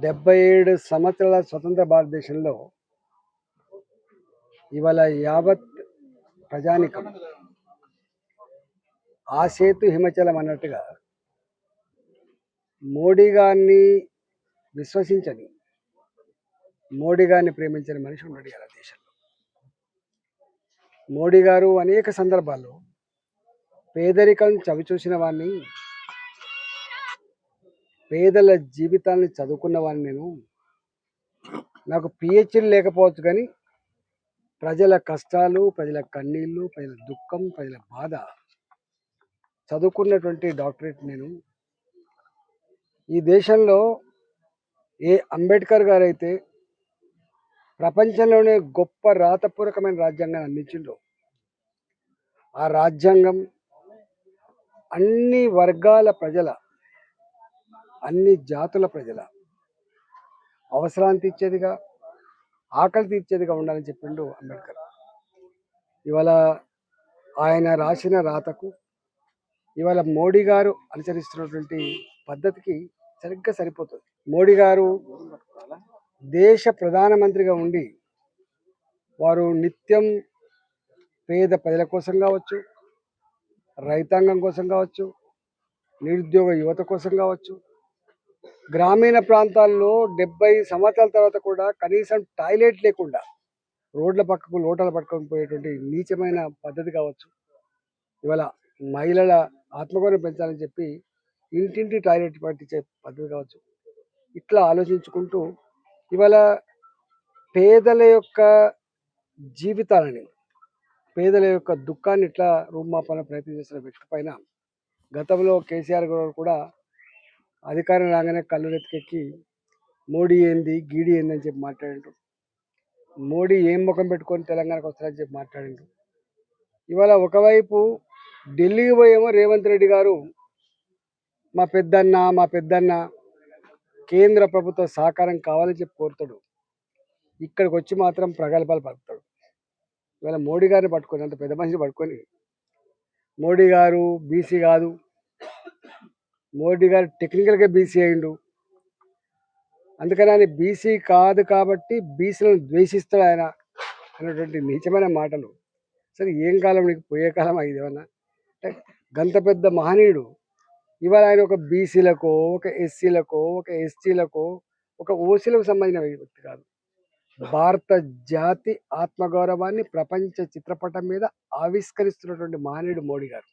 77 సంవత్సరాల స్వతంత్ర భారతదేశంలో ఇవాళ యావత్ ప్రజానికం ఆ సేతు హిమచలం అన్నట్టుగా మోడీ గారిని విశ్వసించని, మోడీ గారిని ప్రేమించని మనిషి ఉన్నాడు ఇలా దేశంలో. మోడీ గారు అనేక సందర్భాల్లో పేదరికం చవిచూసిన వాడిని, పేదల జీవితాన్ని చదువుకున్న వాడిని, నాకు పిహెచ్డీ లేకపోవచ్చు కానీ ప్రజల కష్టాలు, ప్రజల కన్నీళ్ళు, ప్రజల దుఃఖం, ప్రజల బాధ చదువుకున్నటువంటి డాక్టరేట్ నేను. ఈ దేశంలో ఏ అంబేద్కర్ గారు అయితే ప్రపంచంలోనే గొప్ప రాతపూర్వకమైన రాజ్యాంగాన్ని అందించిండో, ఆ రాజ్యాంగం అన్ని వర్గాల ప్రజల, అన్ని జాతుల ప్రజల అవసరాన్ని తీర్చేదిగా, ఆకలి తీర్చేదిగా ఉండాలని చెప్పిండు అంబేద్కర్. ఇవాళ ఆయన రాసిన రాతకు ఇవాళ మోడీ గారు అనుసరిస్తున్నటువంటి పద్ధతికి సరిగ్గా సరిపోతుంది. మోడీ గారు దేశ ప్రధానమంత్రిగా ఉండి వారు నిత్యం పేద ప్రజల కోసం కావచ్చు, రైతాంగం కోసం కావచ్చు, నిరుద్యోగ యువత కోసం కావచ్చు, గ్రామీణ ప్రాంతాల్లో 70 సంవత్సరాల తర్వాత కూడా కనీసం టాయిలెట్ లేకుండా రోడ్ల పక్కకు లోటలు పట్టుకొని పోయేటువంటి నీచమైన పద్ధతి కావచ్చు, ఇవాళ మహిళల ఆత్మగౌరవం పెంచాలని చెప్పి ఇంటింటి టాయిలెట్ పట్టించే పద్ధతి కావచ్చు, ఇట్లా ఆలోచించుకుంటూ ఇవాళ పేదల యొక్క జీవితాలని, పేదల యొక్క దుఃఖాన్ని ఇట్లా రూపుమాపాలని ప్రయత్నం చేసిన వ్యక్తి పైన గతంలో కేసీఆర్ గారు కూడా అధికారం రాగానే కళ్ళు రెత్తికెక్కి మోడీ ఏంది, గీడి ఏంది అని చెప్పి మాట్లాడిండ్రు. మోడీ ఏం ముఖం పెట్టుకొని తెలంగాణకు వస్తారని చెప్పి మాట్లాడిండ్రు. ఇవాళ ఒకవైపు ఢిల్లీకి పోయేమో రేవంత్ రెడ్డి గారు మా పెద్దన్న కేంద్ర ప్రభుత్వ సహకారం కావాలని చెప్పి కోరుతాడు, ఇక్కడికి వచ్చి మాత్రం ప్రగల్భాలు పలుకుతాడు. ఇవాళ మోడీ గారిని పట్టుకొని, అంత పెద్ద మనిషిని పట్టుకొని మోడీ గారు బీసీ కాదు, మోడీ గారు టెక్నికల్గా బీసీ అయిండు, అందుకని ఆయన బీసీ కాదు కాబట్టి బీసీలను ద్వేషిస్తాడు ఆయన అనేటువంటి నీచమైన మాటలు. సరే ఏం కాలం నీకు, పోయే కాలం ఇది ఏమన్నా? గంత పెద్ద మహనీయుడు ఇవాళ ఆయన ఒక బీసీలకో, ఒక ఎస్సీలకో, ఒక ఎస్టీలకో, ఒక ఓసీలకు సంబంధించిన వ్యక్తి కాదు. భారత జాతి ఆత్మగౌరవాన్ని ప్రపంచ చిత్రపటం మీద ఆవిష్కరిస్తున్నటువంటి మహనీయుడు మోడీ గారు.